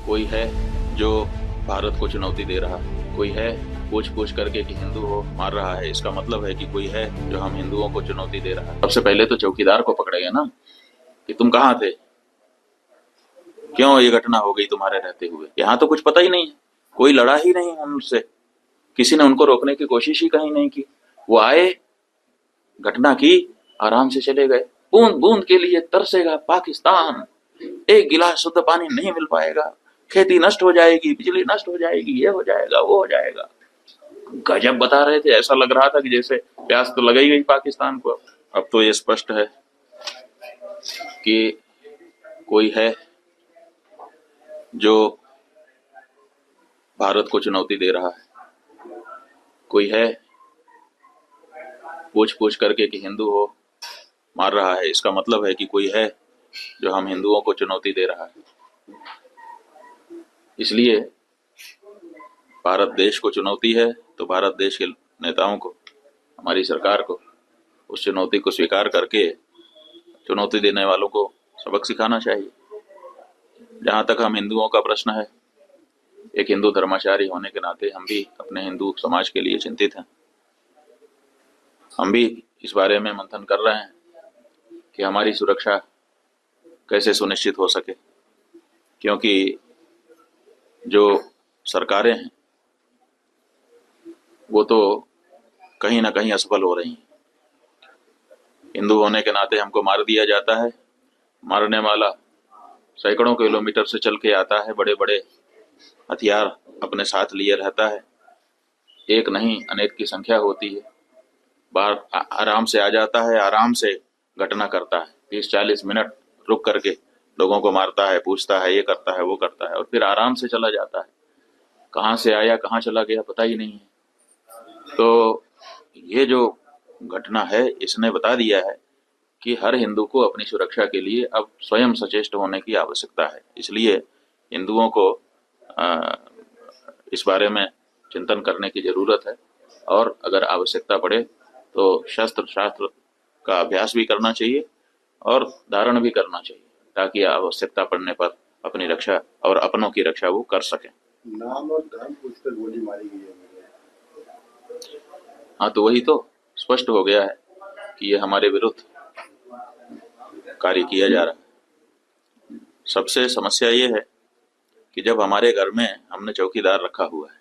कोई है जो भारत को चुनौती दे रहा है, कोई है पूछ पूछ करके कि हिंदू हो मार रहा है। इसका मतलब है कि कोई है जो हम हिंदुओं को चुनौती दे रहा है। सबसे पहले तो चौकीदार को पकड़ेगा ना कि तुम कहाँ थे, क्यों ये घटना हो गई तुम्हारे रहते हुए। यहाँ तो कुछ पता ही नहीं है, कोई लड़ा ही नहीं उनसे, किसी ने उनको रोकने की कोशिश ही कहीं नहीं की। वो आए, घटना की, आराम से चले गए। बूंद बूंद के लिए तरसेगा पाकिस्तान, एक गिलास शुद्ध पानी नहीं मिल पाएगा, खेती नष्ट हो जाएगी, बिजली नष्ट हो जाएगी, ये हो जाएगा, वो हो जाएगा। गजब बता रहे थे, ऐसा लग रहा था कि जैसे प्यास तो लग ही गई पाकिस्तान को। अब तो ये स्पष्ट है कि कोई है जो भारत को चुनौती दे रहा है, कोई है पूछ पूछ करके कि हिंदू हो मार रहा है। इसका मतलब है कि कोई है जो हम हिंदुओं को चुनौती दे रहा है। इसलिए भारत देश को चुनौती है तो भारत देश के नेताओं को, हमारी सरकार को उस चुनौती को स्वीकार करके चुनौती देने वालों को सबक सिखाना चाहिए। जहां तक हम हिंदुओं का प्रश्न है, एक हिंदू धर्माचारी होने के नाते हम भी अपने हिंदू समाज के लिए चिंतित हैं। हम भी इस बारे में मंथन कर रहे हैं कि हमारी सुरक्षा कैसे सुनिश्चित हो सके, क्योंकि जो सरकारें हैं वो तो कहीं ना कहीं असफल हो रही हैं। हिंदू होने के नाते हमको मार दिया जाता है, मारने वाला सैकड़ों किलोमीटर से चल के आता है, बड़े बड़े हथियार अपने साथ लिए रहता है, एक नहीं अनेक की संख्या होती है। बाहर आराम से आ जाता है, आराम से घटना करता है, 30-40 मिनट रुक करके लोगों को मारता है, पूछता है, ये करता है, वो करता है, और फिर आराम से चला जाता है। कहाँ से आया कहाँ चला गया पता ही नहीं है। तो ये जो घटना है इसने बता दिया है कि हर हिंदू को अपनी सुरक्षा के लिए अब स्वयं सचेष्ट होने की आवश्यकता है। इसलिए हिंदुओं को इस बारे में चिंतन करने की जरूरत है, और अगर आवश्यकता पड़े तो शस्त्र शास्त्र का अभ्यास भी करना चाहिए और धारण भी करना चाहिए, ताकि आवश्यकता पड़ने पर अपनी रक्षा और अपनों की रक्षा वो कर सकें। नाम और धर्म पूछकर गोली मारी गई है। हाँ, तो वही तो स्पष्ट हो गया है कि ये हमारे विरुद्ध कार्य किया जा रहा है। सबसे समस्या ये है कि जब हमारे घर में हमने चौकीदार रखा हुआ है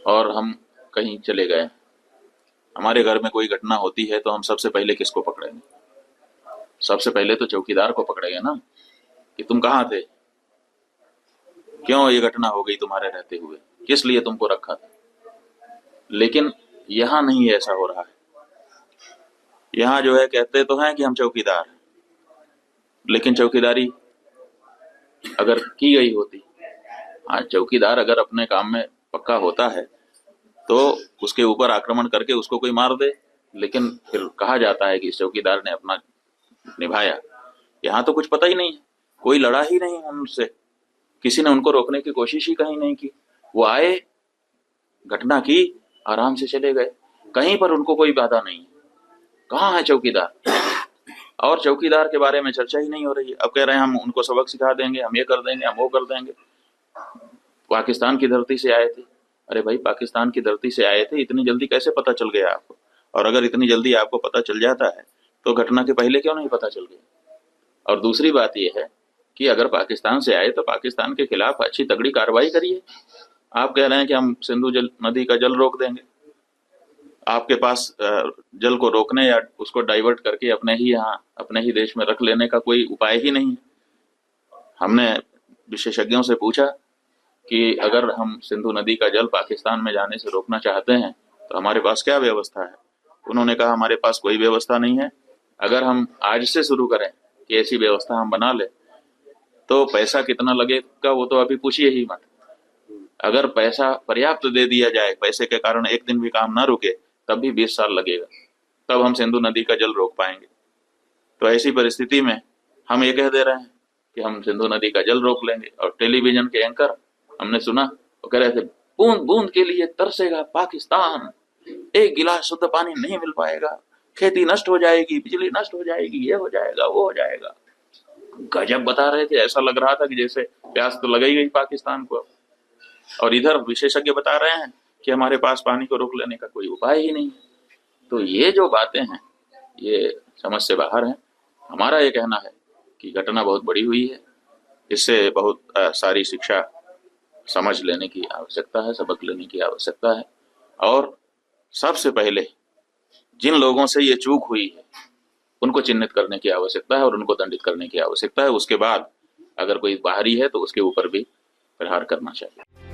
और हम कहीं चले गए, हमारे घर में कोई घटना होती है तो हम सबसे पहले किसको पकड़ेंगे? सबसे पहले तो चौकीदार को पकड़ेंगे ना कि तुम कहाँ थे, क्यों ये घटना हो गई तुम्हारे रहते हुए, किस लिए तुमको रखा था। लेकिन यहाँ नहीं ऐसा हो रहा है। यहाँ जो है कहते तो हैं कि हम चौकीदार हैं, लेकिन चौकीदारी अगर की गई होती, हाँ चौकीदार अगर अपने काम में पक्का होता है तो उसके ऊपर आक्रमण करके उसको कोई मार दे, लेकिन फिर कहा जाता है कि इस चौकीदार ने अपना निभाया। यहाँ तो कुछ पता ही नहीं है, कोई लड़ा ही नहीं उनसे, किसी ने उनको रोकने की कोशिश ही कहीं नहीं की। वो आए, घटना की, आराम से चले गए, कहीं पर उनको कोई बाधा नहीं है। कहाँ है चौकीदार? और चौकीदार के बारे में चर्चा ही नहीं हो रही है। अब कह रहे हैं हम उनको सबक सिखा देंगे, हम ये कर देंगे, हम वो कर देंगे। पाकिस्तान की धरती से आए थे। अरे भाई, पाकिस्तान की धरती से आए थे, इतनी जल्दी कैसे पता चल गया आपको? और अगर इतनी जल्दी आपको पता चल जाता है तो घटना के पहले क्यों नहीं पता चल गया? और दूसरी बात यह है कि अगर पाकिस्तान से आए तो पाकिस्तान के खिलाफ अच्छी तगड़ी कार्रवाई करिए। आप कह रहे हैं कि हम सिंधु नदी का जल रोक देंगे। आपके पास जल को रोकने या उसको डाइवर्ट करके अपने ही यहाँ अपने ही देश में रख लेने का कोई उपाय ही नहीं है। हमने विशेषज्ञों से पूछा कि अगर हम सिंधु नदी का जल पाकिस्तान में जाने से रोकना चाहते हैं तो हमारे पास क्या व्यवस्था है। उन्होंने कहा हमारे पास कोई व्यवस्था नहीं है। अगर हम आज से शुरू करें कि ऐसी व्यवस्था हम बना ले तो पैसा कितना लगेगा वो तो अभी पूछिए ही मत। अगर पैसा पर्याप्त दे दिया जाए, पैसे के कारण एक दिन भी काम ना रुके, तब भी 20 साल लगेगा, तब हम सिंधु नदी का जल रोक पाएंगे। तो ऐसी परिस्थिति में हम ये कह दे रहे हैं कि हम सिंधु नदी का जल रोक लेंगे। और टेलीविजन के एंकर हमने सुना, वो कह रहे थे बूंद बूंद के लिए तरसेगा पाकिस्तान, एक गिलास शुद्ध पानी नहीं मिल पाएगा, खेती नष्ट हो जाएगी, बिजली नष्ट हो जाएगी, ये हो जाएगा, वो हो जाएगा। गजब बता रहे थे, ऐसा लग रहा था कि जैसे प्यास तो लग ही गई पाकिस्तान को। और इधर विशेषज्ञ बता रहे हैं कि हमारे पास पानी को रोक लेने का कोई उपाय ही नहीं है। तो ये जो बातें हैं ये समझ से बाहर है। हमारा ये कहना है कि घटना बहुत बड़ी हुई है, इससे बहुत सारी शिक्षा समझ लेने की आवश्यकता है, सबक लेने की आवश्यकता है। और सबसे पहले जिन लोगों से ये चूक हुई है उनको चिन्हित करने की आवश्यकता है और उनको दंडित करने की आवश्यकता है। उसके बाद अगर कोई बाहरी है तो उसके ऊपर भी प्रहार करना चाहिए।